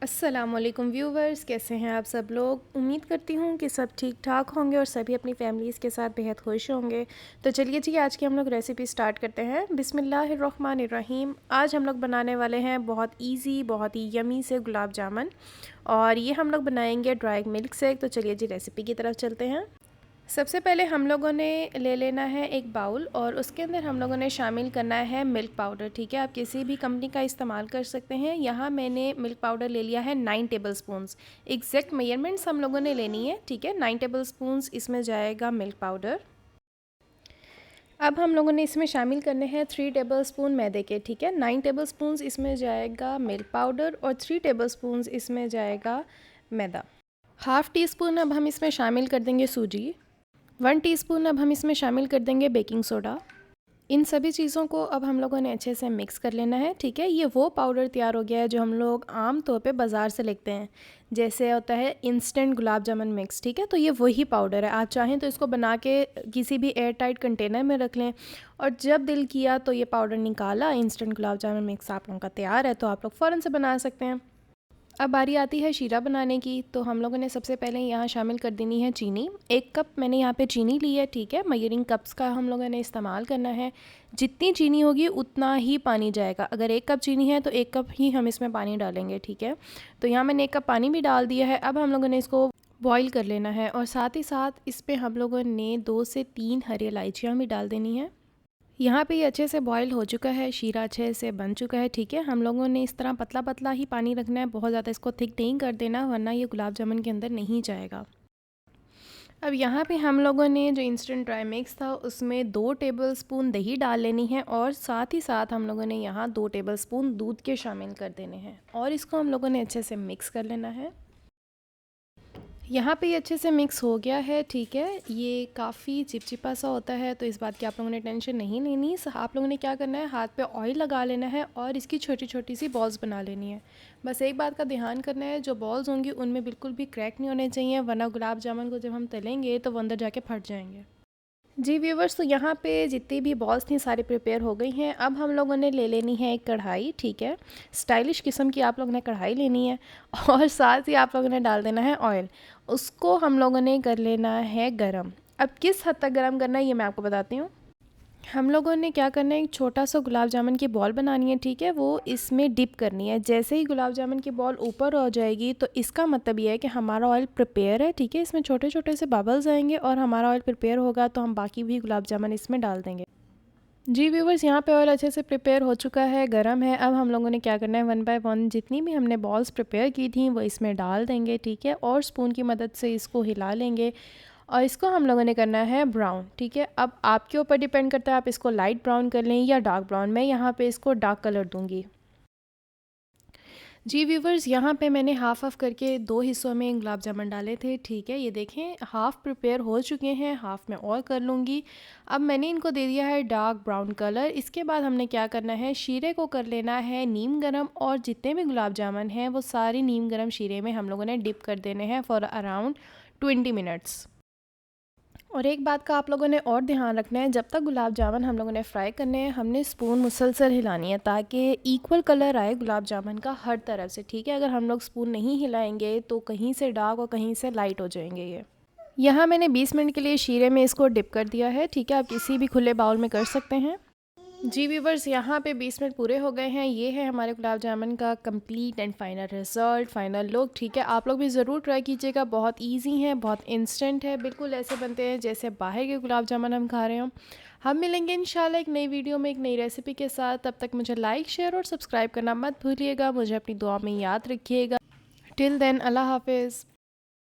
अस्सलामुअलैकुम व्यूवर्स, कैसे हैं आप सब लोग। उम्मीद करती हूँ कि सब ठीक ठाक होंगे और सभी अपनी फैमिलीज़ के साथ बेहद खुश होंगे। तो चलिए जी, आज की हम लोग रेसिपी स्टार्ट करते हैं। बिस्मिल्लाहिर्रहमानिर्रहीम। आज हम लोग बनाने वाले हैं बहुत इजी, बहुत ही यमी से गुलाब जामुन, और ये हम लोग बनाएंगे ड्राई मिल्क से। तो चलिए जी, रेसिपी की तरफ चलते हैं। सबसे पहले हम लोगों ने ले लेना है एक बाउल, और उसके अंदर हम लोगों ने शामिल करना है मिल्क पाउडर। ठीक है, आप किसी भी कंपनी का इस्तेमाल कर सकते हैं। यहाँ मैंने मिल्क पाउडर ले लिया है 9 टेबल स्पून्स। एग्जैक्ट मेजरमेंट्स हम लोगों ने लेनी है। ठीक है, 9 टेबल स्पून्स इसमें जाएगा मिल्क पाउडर। अब हम लोगों ने इसमें शामिल करने हैं 3 टेबल स्पून मैदे के। ठीक है, 9 टेबल स्पून्स इसमें जाएगा मिल्क पाउडर और 3 टेबल स्पून्स इसमें जाएगा मैदा। हाफ़ टी स्पून अब हम इसमें शामिल कर देंगे सूजी। 1 टीस्पून अब हम इसमें शामिल कर देंगे बेकिंग सोडा। इन सभी चीज़ों को अब हम लोगों ने अच्छे से मिक्स कर लेना है। ठीक है, ये वो पाउडर तैयार हो गया है जो हम लोग आम तौर पे बाज़ार से लेते हैं, जैसे होता है इंस्टेंट गुलाब जामुन मिक्स। ठीक है, तो ये वही पाउडर है। आप चाहें तो इसको बना के किसी भी एयर टाइट कंटेनर में रख लें, और जब दिल किया तो ये पाउडर निकाला, इंस्टेंट गुलाब जामुन मिक्स आप लोगों का तैयार है, तो आप लोग फ़ौरन से बना सकते हैं। अब बारी आती है शीरा बनाने की। तो हम लोगों ने सबसे पहले यहाँ शामिल कर देनी है चीनी। 1 कप मैंने यहाँ पे चीनी ली है। ठीक है, मेजरिंग कप्स का हम लोगों ने इस्तेमाल करना है। जितनी चीनी होगी उतना ही पानी जाएगा। अगर 1 कप चीनी है तो 1 कप ही हम इसमें पानी डालेंगे। ठीक है, तो यहाँ मैंने 1 कप पानी भी डाल दिया है। अब हम लोगों ने इसको बॉईल कर लेना है, और साथ ही साथ इस पर हम लोगों ने 2 से 3 हरी इलायचियाँ भी डाल देनी है। यहाँ पे ये अच्छे से बॉईल हो चुका है, शीरा अच्छे से बन चुका है। ठीक है, हम लोगों ने इस तरह पतला पतला ही पानी रखना है, बहुत ज़्यादा इसको थिक नहीं कर देना, वरना ये गुलाब जामुन के अंदर नहीं जाएगा। अब यहाँ पे हम लोगों ने जो इंस्टेंट ड्राई मिक्स था उसमें 2 टेबल स्पून दही डाल लेनी है, और साथ ही साथ हम लोगों ने यहाँ 2 टेबल स्पून दूध के शामिल कर देने हैं, और इसको हम लोगों ने अच्छे से मिक्स कर लेना है। यहाँ पे ये अच्छे से मिक्स हो गया है। ठीक है, ये काफ़ी चिपचिपा सा होता है, तो इस बात की आप लोगों ने टेंशन नहीं लेनी। आप लोगों ने क्या करना है, हाथ पे ऑयल लगा लेना है और इसकी छोटी छोटी सी बॉल्स बना लेनी है। बस एक बात का ध्यान करना है, जो बॉल्स होंगी उनमें बिल्कुल भी क्रैक नहीं होने चाहिए, वरना गुलाब जामुन को जब हम तलेंगे तो वो अंदर जाके फट जाएंगे। जी व्यूवर्स, तो यहाँ पे जितनी भी बॉल्स थी सारी प्रिपेयर हो गई हैं। अब हम लोगों ने ले लेनी है एक कढ़ाई। ठीक है, स्टाइलिश किस्म की आप लोगों ने कढ़ाई लेनी है, और साथ ही आप लोगों ने डाल देना है ऑयल। उसको हम लोगों ने कर लेना है गरम। अब किस हद तक गरम करना है ये मैं आपको बताती हूँ। हम लोगों ने क्या करना है, एक छोटा सा गुलाब जामुन की बॉल बनानी है। ठीक है, वो इसमें डिप करनी है। जैसे ही गुलाब जामुन की बॉल ऊपर हो जाएगी तो इसका मतलब ये है कि हमारा ऑयल प्रिपेयर है। ठीक है, इसमें छोटे छोटे से बबल्स आएंगे, और हमारा ऑयल प्रिपेयर होगा तो हम बाकी भी गुलाब जामुन इसमें डाल देंगे। जी व्यूवर्स, यहाँ पे ऑयल अच्छे से प्रिपेयर हो चुका है, गरम है। अब हम लोगों ने क्या करना है, 1 बाय 1 जितनी भी हमने बॉल्स प्रिपेयर की थी वो इसमें डाल देंगे। ठीक है, और स्पून की मदद से इसको हिला लेंगे, और इसको हम लोगों ने करना है ब्राउन। ठीक है, अब आपके ऊपर डिपेंड करता है, आप इसको लाइट ब्राउन कर लें या डार्क ब्राउन। मैं यहाँ पे इसको डार्क कलर दूंगी। जी व्यूवर्स, यहाँ पे मैंने हाफ़ हाफ़ करके 2 हिस्सों में गुलाब जामुन डाले थे। ठीक है, ये देखें हाफ़ प्रिपेयर हो चुके हैं, हाफ़ मैं और कर लूँगी। अब मैंने इनको दे दिया है डार्क ब्राउन कलर। इसके बाद हमने क्या करना है, शीरे को कर लेना है नीम गरम, और जितने भी गुलाब जामुन हैं वो सारी नीम गरम शीरे में हम लोगों ने डिप कर देने हैं फॉर अराउंड 20 मिनट्स। और एक बात का आप लोगों ने और ध्यान रखना है, जब तक गुलाब जामुन हम लोगों ने फ्राई करने हैं, हमने स्पून मुसलसल हिलानी है ताकि इक्वल कलर आए गुलाब जामुन का हर तरफ से। ठीक है, अगर हम लोग स्पून नहीं हिलाएंगे तो कहीं से डार्क और कहीं से लाइट हो जाएंगे ये। यहाँ मैंने 20 मिनट के लिए शीरे में इसको डिप कर दिया है। ठीक है, आप किसी भी खुले बाउल में कर सकते हैं। जी व्यूवर्स, यहाँ पे 20 मिनट पूरे हो गए हैं। ये है हमारे गुलाब जामुन का complete and final result, final look. ठीक है, आप लोग भी ज़रूर ट्राई कीजिएगा। बहुत इजी है, बहुत इंस्टेंट है, बिल्कुल ऐसे बनते हैं जैसे बाहर के गुलाब जामुन हम खा रहे हों। हम मिलेंगे इंशाल्लाह एक नई वीडियो में एक नई रेसिपी के साथ। तब तक मुझे लाइक, शेयर और सब्सक्राइब करना मत भूलिएगा। मुझे अपनी दुआ में याद रखिएगा। टिल देन, अल्लाह हाफिज़।